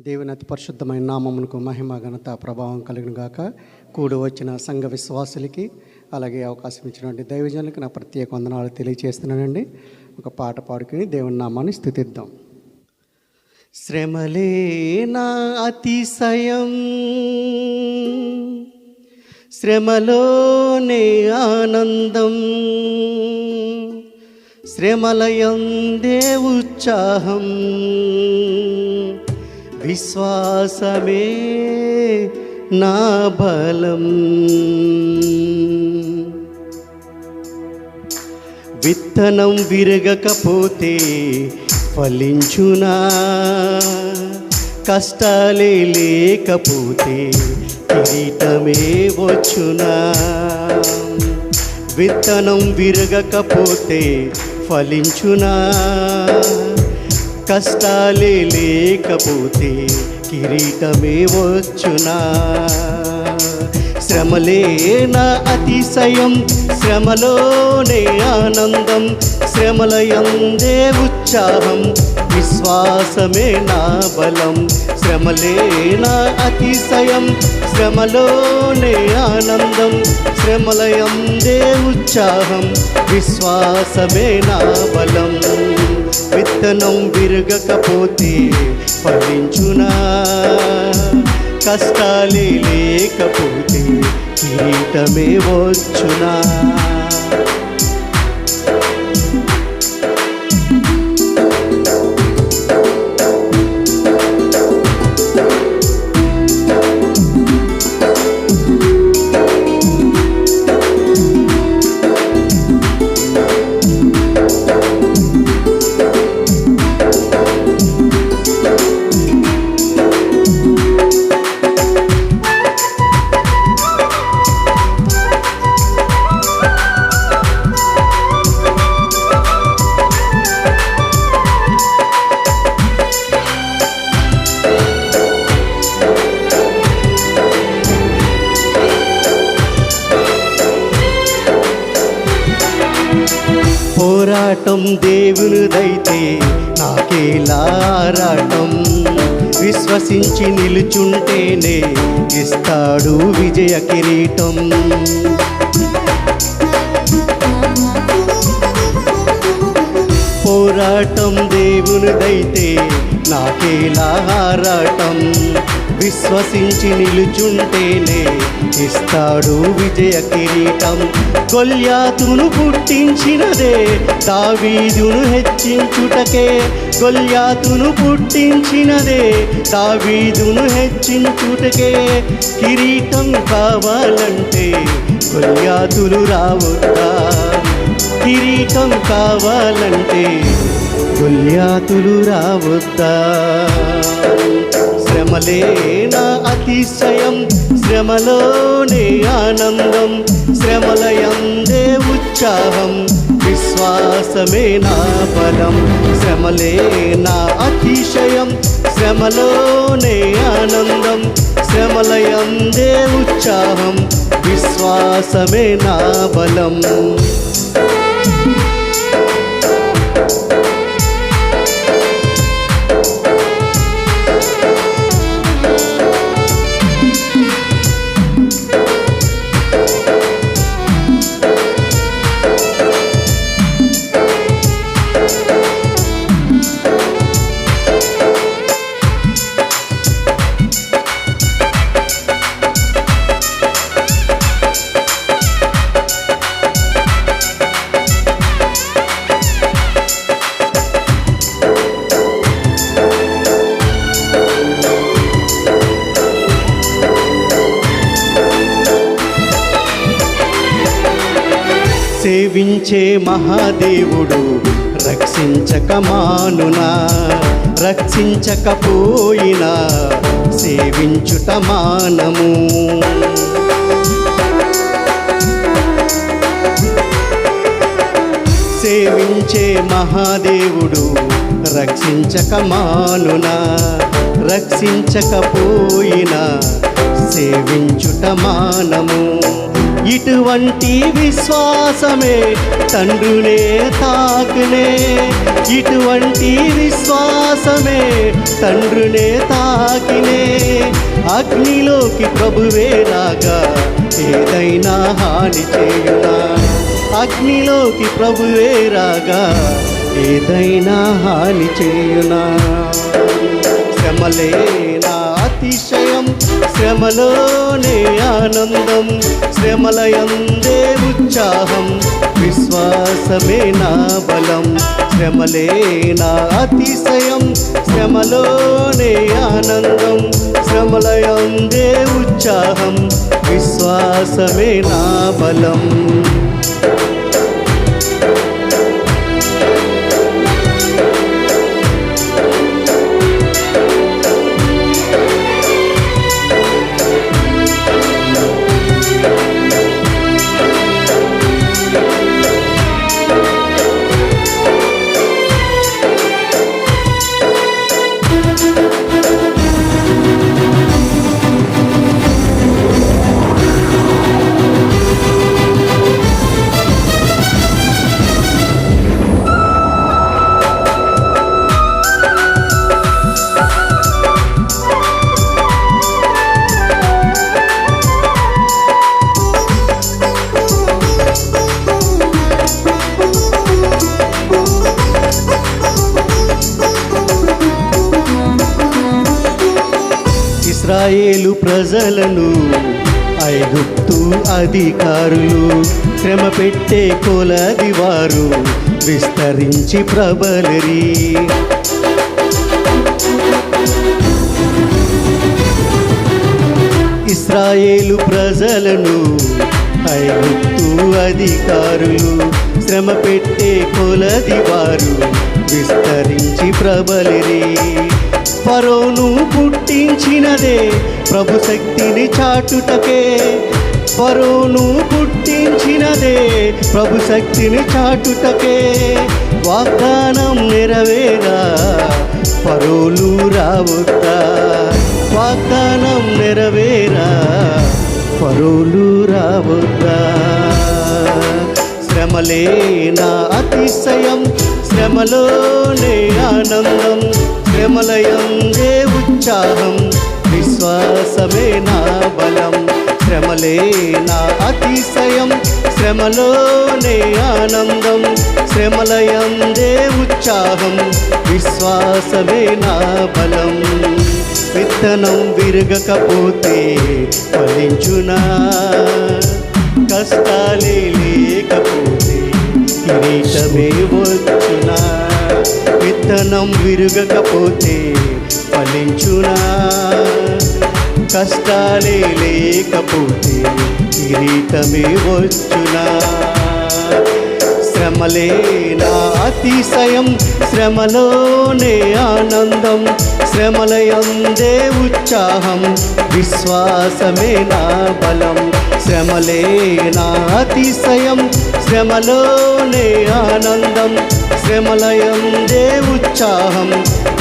దేవుని అతి పరిశుద్ధమైన నామమునకు మహిమ ఘనత ప్రభావం కలుగును గాక. కూడి వచ్చిన సంఘ విశ్వాసులకి అలాగే అవకాశం ఇచ్చినటువంటి దైవజనులకి నా ప్రత్యేక వందనాలు తెలియజేస్తున్నానండి. ఒక పాట పాడుకుని దేవుని నామాన్ని స్తుతిద్దాం. శ్రమలే నా అతిశయం, శ్రమలోనే ఆనందం, శ్రమలయందే ఉత్సాహం, విశ్వాసమే నా బలం. విత్తనం విరగకపోతే ఫలించునా, కష్టాలే లేకపోతే కిరీటమే వచ్చునా. విత్తనం విరగకపోతే ఫలించునా, కష్టాలే లేకపోతే కిరీటమే వచ్చునా. శ్రమలే నా అతిశయం, శ్రమలోనే ఆనందం, శ్రమలయందే ఉత్సాహం, విశ్వాసమే నా బలం. శ్రమలే నా అతిశయం, శ్రమలోనే ఆనందం, శ్రమలయందే ఉత్సాహం, విశ్వాసమే నా బలం. విత్తనం విరగకపోతే ఫలించునా, కష్టాలే లేకపోతే కిరీటమే వచ్చునా. పోరాటం దేవునిదైతే నాకేలారాటం, విశ్వసించి నిలుచుంటేనే ఇస్తాడు విజయ కిరీటం. పోరాటం దేవునిదైతే నాకేలారాటం, విశ్వసించి నిలుచుంటేనే ఇస్తాడు విజయ కిరీటం. గొల్యాతును పుట్టించినదే దావీదును హెచ్చించుటకే, గొల్యాతును పుట్టించినదే దావీదును హెచ్చించుటకే. కిరీటం కావాలంటే గొల్యాతులు రావద్దా, కిరీటం కావాలంటే గొల్యాతులు రావద్దా. శ్రమలే నా అతిశయం, శ్రమలోనే ఆనందం, శ్రమలయందే ఉత్సాహం, విశ్వాసమే నా బలం. శ్రమలే నా అతిశయం, శ్రమలోనే ఆనందం, శ్రమలయందే ఉత్సాహం, విశ్వాసమే నా బలం. సేవించే మహాదేవుడు రక్షించక మానునా, రక్షించకపోయినా సేవించుట మానము. సేవించే మహాదేవుడు రక్షించక మానునా, రక్షించకపోయినా సేవించుట మానము. ఇటువంటి విశ్వాసమే తండ్రునే తాకునే, ఇటువంటి విశ్వాసమే తండ్రునే తాకినే. అగ్నిలోకి ప్రభువే రాగా ఏదైనా హాని చేయునా, అగ్నిలోకి ప్రభువే రాగా ఏదైనా హాని చేయునా. శ్రమలే నా అతిశయం, శ్రమలోనే ఆనందం, శ్రమలయందే ఉత్సాహం, విశ్వాసమే నా బలం. శ్రమలే నా అతిశయం, శ్రమలోనే ఆనందం, శ్రమలయందే ఉత్సాహం, విశ్వాసమే నా బలం. ఇశ్రాయేలు ప్రజలను ఐగుప్తు అధికారులు శ్రమ పెట్టే కొలది వారు విస్తరించి ప్రబలిరి. ఇశ్రాయేలు ప్రజలను ఐగుప్తు అధికారులు శ్రమ పెట్టే కొలది వారు విస్తరించి ప్రబలిరి. ఫరోను పుట్టించినదే ప్రభు శక్తిని చాటుటకే, ఫరోను పుట్టించినదే ప్రభు శక్తిని చాటుటకే. వాగ్దానం నెరవేరా ఫరోలు రావద్దా, వాగ్దానం నెరవేరా ఫరోలు రావద్దా. శ్రమలే నా అతిశయం, శ్రమలోనే ఆనందం, శ్రమలయందే ఉత్సాహం, విశ్వాసమే నా బలం. శ్రమలే నా అతిశయం, శ్రమలోనే ఆనందం, శ్రమలయందే ఉత్సాహం, విశ్వాసమే నా బలం. విత్తనం విరగకపోతే ఫలించునా, కష్టాలే లేకపోతే కిరీటమే వచ్చునా. విత్తనం విరగకపోతే ఫలించునా, కష్టాలే లేకపోతే కిరీటమే వచ్చునా. శ్రమలే నా అతిశయం, శ్రమలోనే ఆనందం, శ్రమలయందే ఉత్సాహం, విశ్వాసమే నా బలం. శ్రమలే నా అతిశయం, శ్రమలోనే ఆనందం, శ్రమలయందే ఉత్సాహం,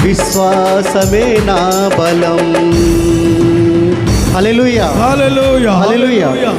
విశ్వాసమే నా బలం. హల్లెలూయా, హల్లెలూయా, హల్లెలూయా.